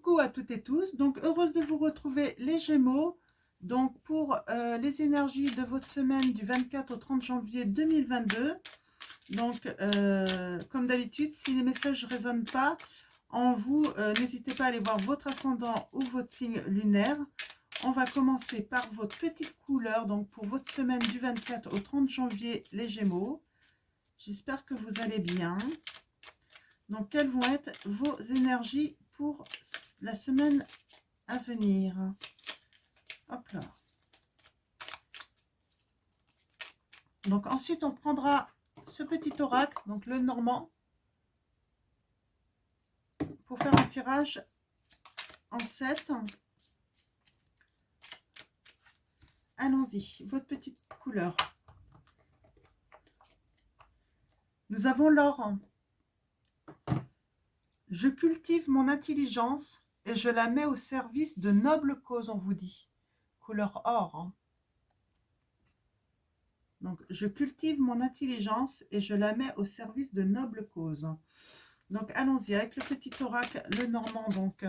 Coucou à toutes et tous, donc heureuse de vous retrouver les Gémeaux, donc pour les énergies de votre semaine du 24 au 30 janvier 2022. Donc comme d'habitude, si les messages ne résonnent pas en vous, n'hésitez pas à aller voir votre ascendant ou votre signe lunaire. On va commencer par votre petite couleur, donc pour votre semaine du 24 au 30 janvier les Gémeaux. J'espère que vous allez bien. Donc quelles vont être vos énergies pour la semaine à venir? Hop là. Donc ensuite on prendra ce petit oracle, donc le normand, pour faire un tirage en 7. Allons-y, votre petite couleur. Nous avons l'or. Je cultive mon intelligence et je la mets au service de nobles causes, on vous dit. Couleur or. Hein. Donc, je cultive mon intelligence et je la mets au service de nobles causes. Donc, allons-y avec le petit oracle, le normand, donc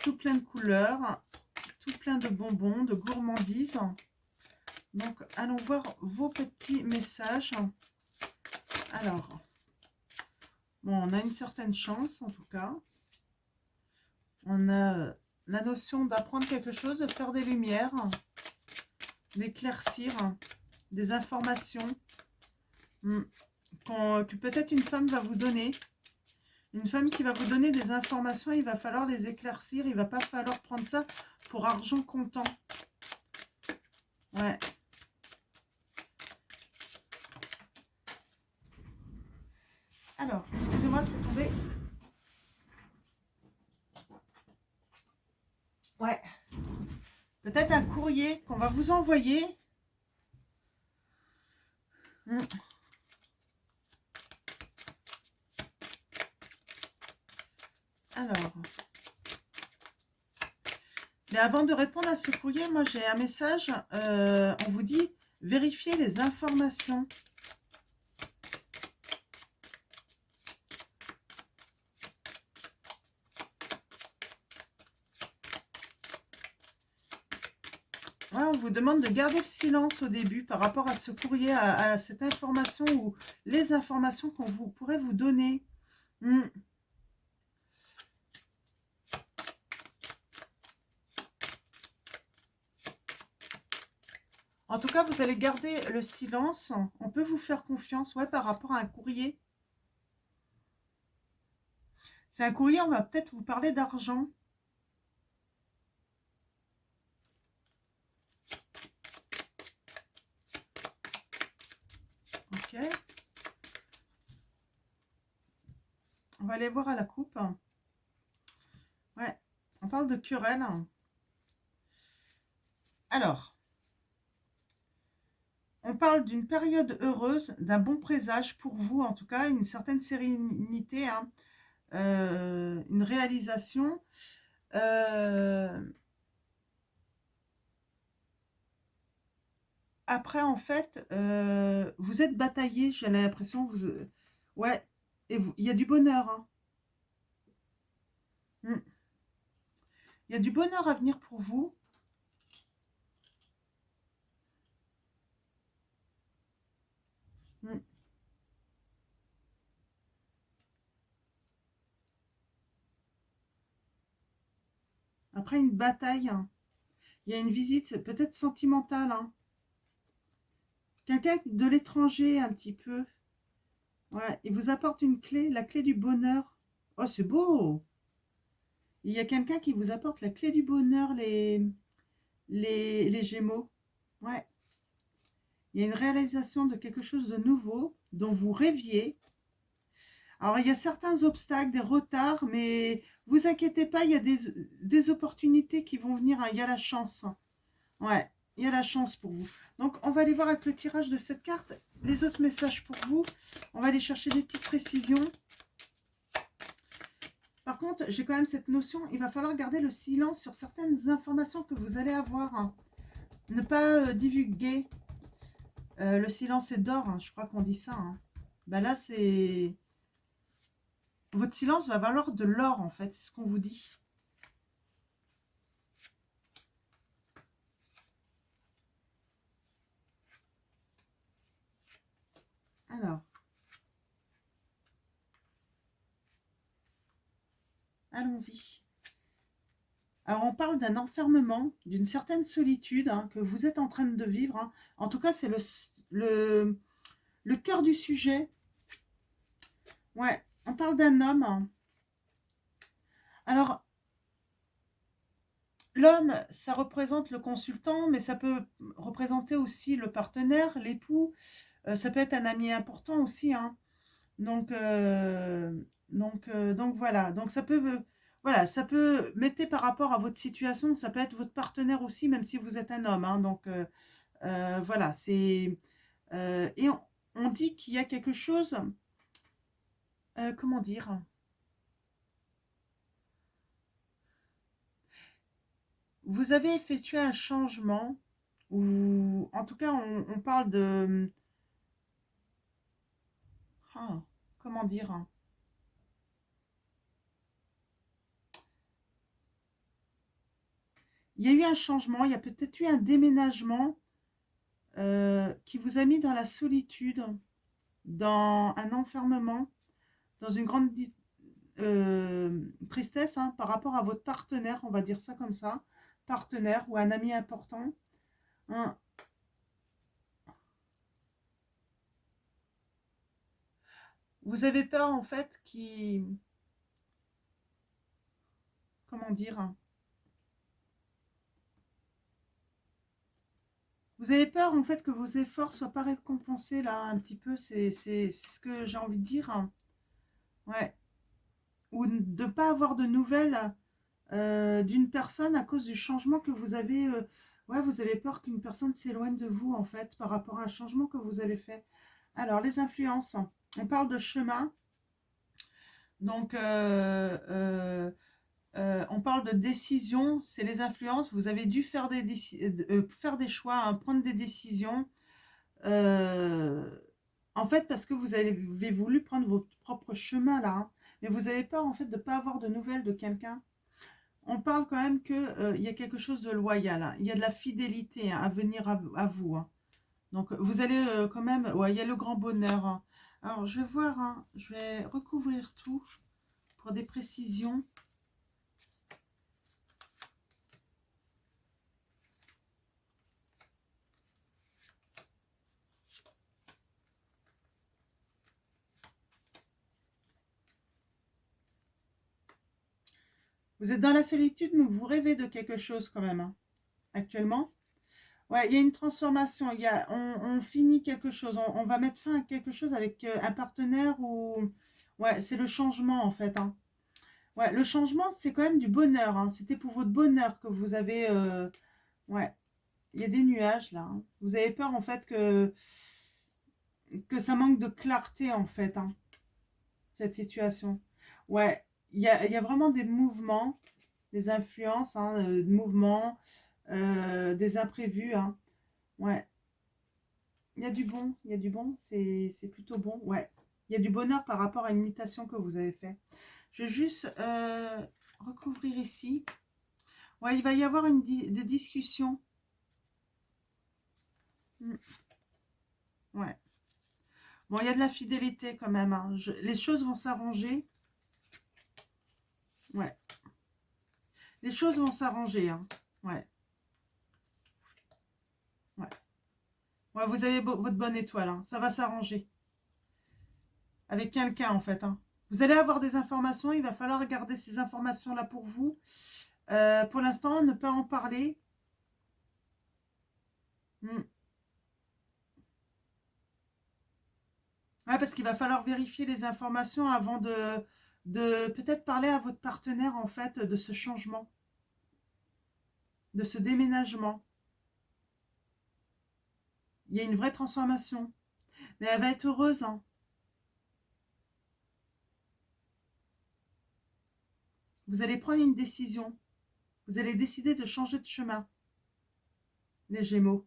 tout plein de couleurs, tout plein de bonbons, de gourmandises. Donc, allons voir vos petits messages. Alors, bon, on a une certaine chance, en tout cas. On a la notion d'apprendre quelque chose, de faire des lumières, d'éclaircir des informations que peut-être une femme va vous donner. Une femme qui va vous donner des informations, il va falloir les éclaircir. Il ne va pas falloir prendre ça pour argent comptant. Ouais. Alors, excusez-moi, c'est tombé. Ouais. Peut-être un courrier qu'on va vous envoyer. Alors. Mais avant de répondre à ce courrier, moi j'ai un message. On vous dit vérifiez les informations. Ouais, on vous demande de garder le silence au début par rapport à ce courrier, à cette information ou les informations qu'on pourrait vous donner. En tout cas, vous allez garder le silence. On peut vous faire confiance, ouais, par rapport à un courrier. C'est un courrier, on va peut-être vous parler d'argent. Ok. On va aller voir à la coupe. Ouais, on parle de querelle. Alors, on parle d'une période heureuse, d'un bon présage pour vous, en tout cas, une certaine sérénité, hein, une réalisation. Après, en fait, vous êtes bataillé, j'ai l'impression. Ouais, et il y a du bonheur. Hein. Il y a du bonheur à venir pour vous. Après une bataille, hein, il y a une visite peut-être sentimentale. Hein. Quelqu'un de l'étranger un petit peu. Ouais, il vous apporte une clé, la clé du bonheur. Oh, c'est beau! Il y a quelqu'un qui vous apporte la clé du bonheur, les Gémeaux. Ouais. Il y a une réalisation de quelque chose de nouveau dont vous rêviez. Alors, il y a certains obstacles, des retards, mais vous inquiétez pas, il y a des opportunités qui vont venir. Hein. Il y a la chance. Ouais, il y a la chance pour vous. Donc, on va aller voir avec le tirage de cette carte les autres messages pour vous. On va aller chercher des petites précisions. Par contre, j'ai quand même cette notion, il va falloir garder le silence sur certaines informations que vous allez avoir. Hein. Ne pas divulguer. Le silence est d'or, hein, je crois qu'on dit ça. Hein. Ben là, c'est... Votre silence va valoir de l'or, en fait, c'est ce qu'on vous dit. Alors, allons-y. Alors, on parle d'un enfermement, d'une certaine solitude hein, que vous êtes en train de vivre. Hein. En tout cas, c'est le cœur du sujet. Ouais, on parle d'un homme. Hein. Alors, l'homme, ça représente le consultant, mais ça peut représenter aussi le partenaire, l'époux. Ça peut être un ami important aussi. Hein. Donc, donc voilà. Donc ça peut, voilà, ça peut, mettez par rapport à votre situation, ça peut être votre partenaire aussi, même si vous êtes un homme. Hein. Donc voilà, c'est et on dit qu'il y a quelque chose, comment dire, vous avez effectué un changement, ou en tout cas on parle de, ah, comment dire, il y a eu un changement, il y a peut-être eu un déménagement qui vous a mis dans la solitude, dans un enfermement, dans une grande tristesse hein, par rapport à votre partenaire, on va dire ça comme ça, partenaire ou un ami important. Hein. Vous avez peur en fait qui, comment dire, vous avez peur en fait que vos efforts soient pas récompensés là un petit peu, c'est ce que j'ai envie de dire. Hein. Ouais. Ou de ne pas avoir de nouvelles d'une personne à cause du changement que vous avez. Ouais, vous avez peur qu'une personne s'éloigne de vous en fait par rapport à un changement que vous avez fait. Alors, les influences. On parle de chemin. Donc, on parle de décision. C'est les influences. Vous avez dû faire faire des choix, hein, prendre des décisions. Euh, en fait, parce que vous avez voulu prendre votre propre chemin là. Hein. Mais vous avez peur en fait de ne pas avoir de nouvelles de quelqu'un. On parle quand même qu'il y a quelque chose de loyal. Hein. Il y a de la fidélité hein, à venir à vous. Hein. Donc, vous allez quand même... Ouais, il y a le grand bonheur. Hein. Alors, je vais voir. Hein, je vais recouvrir tout pour des précisions. Vous êtes dans la solitude, mais vous rêvez de quelque chose quand même, hein, actuellement. Ouais, il y a une transformation. On finit quelque chose. On va mettre fin à quelque chose avec un partenaire ou... Ouais, c'est le changement en fait. Hein. Ouais, le changement, c'est quand même du bonheur. Hein. C'était pour votre bonheur que vous avez... Ouais, il y a des nuages là. Hein. Vous avez peur en fait que ça manque de clarté en fait, hein, cette situation. Ouais, il y a vraiment des mouvements, des influences, hein, mouvements, des imprévus. Hein. Ouais, il y a du bon, il y a du bon, c'est plutôt bon. Ouais, il y a du bonheur par rapport à une mutation que vous avez fait. Je vais juste recouvrir ici. Ouais, il va y avoir des discussions. Mm, ouais. Bon, il y a de la fidélité quand même. Hein. Les choses vont s'arranger. Ouais. Les choses vont s'arranger. Hein. Ouais. Ouais. Ouais, vous avez votre bonne étoile. Hein. Ça va s'arranger. Avec quelqu'un, en fait. Hein. Vous allez avoir des informations. Il va falloir garder ces informations-là pour vous. Pour l'instant, ne pas en parler. Hmm. Ouais, parce qu'il va falloir vérifier les informations avant de peut-être parler à votre partenaire, en fait, de ce changement, de ce déménagement. Il y a une vraie transformation. Mais elle va être heureuse. Hein. Vous allez prendre une décision. Vous allez décider de changer de chemin, les Gémeaux.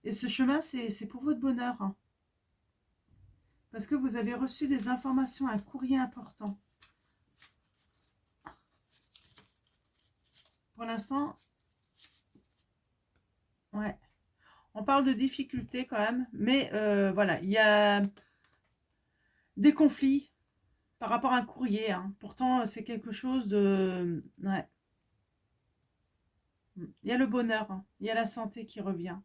Et ce chemin, c'est pour votre bonheur. Hein. Parce que vous avez reçu des informations, un courrier important. Pour l'instant, ouais. On parle de difficultés quand même. Mais voilà, il y a des conflits par rapport à un courrier. Hein. Pourtant, c'est quelque chose de... Ouais. Il y a le bonheur, hein. Il y a la santé qui revient.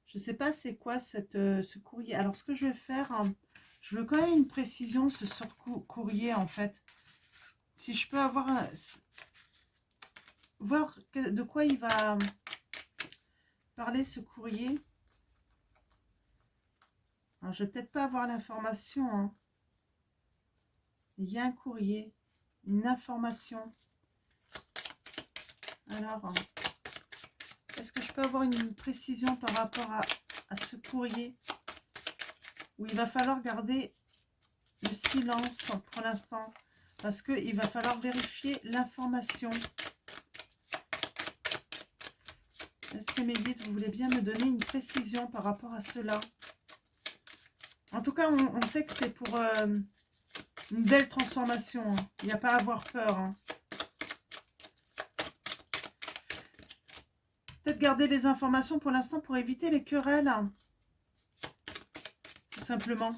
Je ne sais pas c'est quoi ce courrier. Alors, ce que je vais faire, hein, je veux quand même une précision sur ce courrier, en fait. Si je peux avoir voir de quoi il va parler, ce courrier. Alors, je vais peut-être pas avoir l'information. Hein. Il y a un courrier, une information. Alors, est-ce que je peux avoir une précision par rapport à ce courrier où il va falloir garder le silence pour l'instant parce qu'il va falloir vérifier l'information. Est-ce que mes guides, vous voulez bien me donner une précision par rapport à cela? En tout cas, on sait que c'est pour une belle transformation. Hein. Il n'y a pas à avoir peur. Hein. Peut-être garder les informations pour l'instant pour éviter les querelles. Hein. Tout simplement.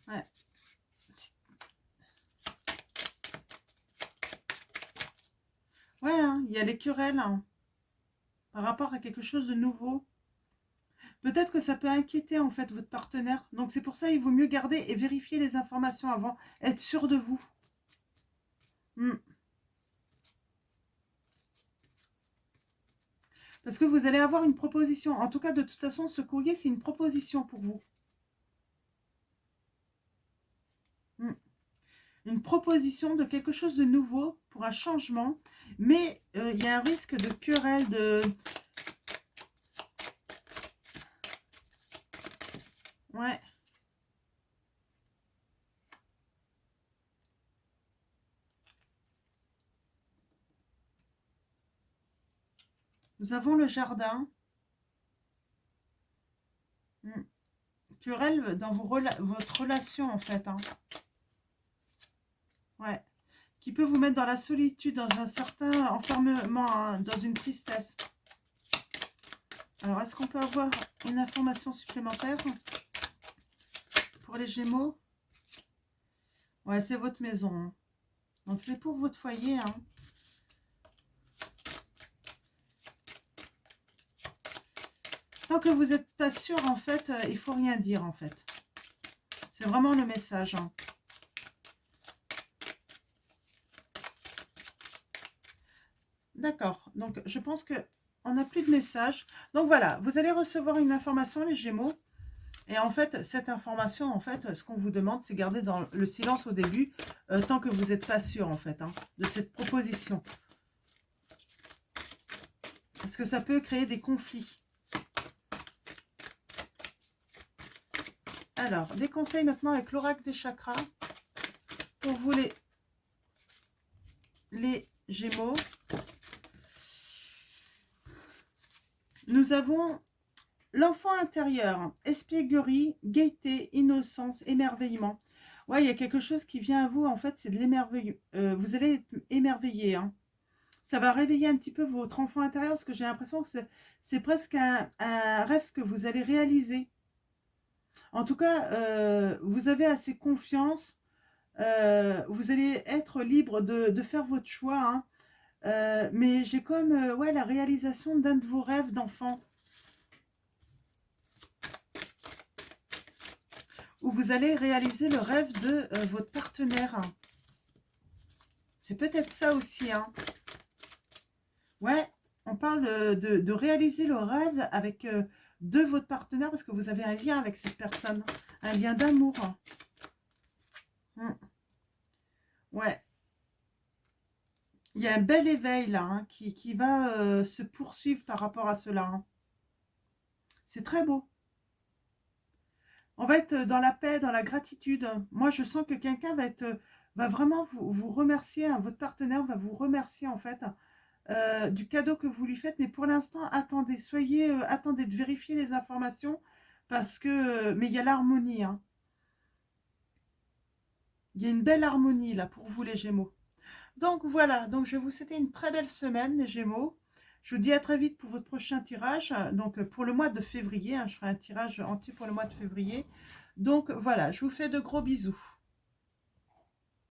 Ouais. Ouais, hein, il y a les querelles hein, par rapport à quelque chose de nouveau. Peut-être que ça peut inquiéter en fait votre partenaire. Donc c'est pour ça il vaut mieux garder et vérifier les informations avant. Être sûr de vous. Parce que vous allez avoir une proposition. En tout cas, de toute façon, ce courrier, c'est une proposition pour vous. Une proposition de quelque chose de nouveau pour un changement. Mais il y a un risque de querelle, de... Ouais. Nous avons le jardin. Querelle dans votre relation, en fait. Hein. Ouais. Qui peut vous mettre dans la solitude, dans un certain enfermement, hein, dans une tristesse. Alors, est-ce qu'on peut avoir une information supplémentaire pour les Gémeaux? Ouais, c'est votre maison. Hein. Donc, c'est pour votre foyer. Hein. Tant que vous n'êtes pas sûr, en fait, il ne faut rien dire, en fait. C'est vraiment le message. Hein. D'accord. Donc, je pense qu'on n'a plus de message. Donc, voilà. Vous allez recevoir une information, les Gémeaux. Et en fait, cette information, en fait, ce qu'on vous demande, c'est garder dans le silence au début, tant que vous n'êtes pas sûr, en fait, hein, de cette proposition. Parce que ça peut créer des conflits. Alors, des conseils maintenant avec l'oracle des chakras. Pour vous, les Gémeaux. Nous avons l'enfant intérieur, espièglerie, gaieté, innocence, émerveillement. Ouais, il y a quelque chose qui vient à vous, en fait, c'est de l'émerveillement. Vous allez être émerveillé. Hein. Ça va réveiller un petit peu votre enfant intérieur, parce que j'ai l'impression que c'est presque un rêve que vous allez réaliser. En tout cas, vous avez assez confiance. Vous allez être libre de faire votre choix. Hein. Mais j'ai comme ouais, la réalisation d'un de vos rêves d'enfant. Où vous allez réaliser le rêve de votre partenaire. C'est peut-être ça aussi. Hein. Ouais, on parle de réaliser le rêve avec de votre partenaire parce que vous avez un lien avec cette personne. Un lien d'amour. Ouais. Il y a un bel éveil là hein, qui va se poursuivre par rapport à cela. Hein. C'est très beau. On va être dans la paix, dans la gratitude. Moi, je sens que quelqu'un va vraiment vous remercier. Hein, votre partenaire va vous remercier en fait du cadeau que vous lui faites. Mais pour l'instant, attendez, attendez de vérifier les informations parce que, mais il y a l'harmonie, hein. Il y a une belle harmonie là pour vous les Gémeaux. Donc voilà, donc je vais vous souhaiter une très belle semaine les Gémeaux. Je vous dis à très vite pour votre prochain tirage. Donc pour le mois de février, hein, je ferai un tirage entier pour le mois de février. Donc voilà, je vous fais de gros bisous.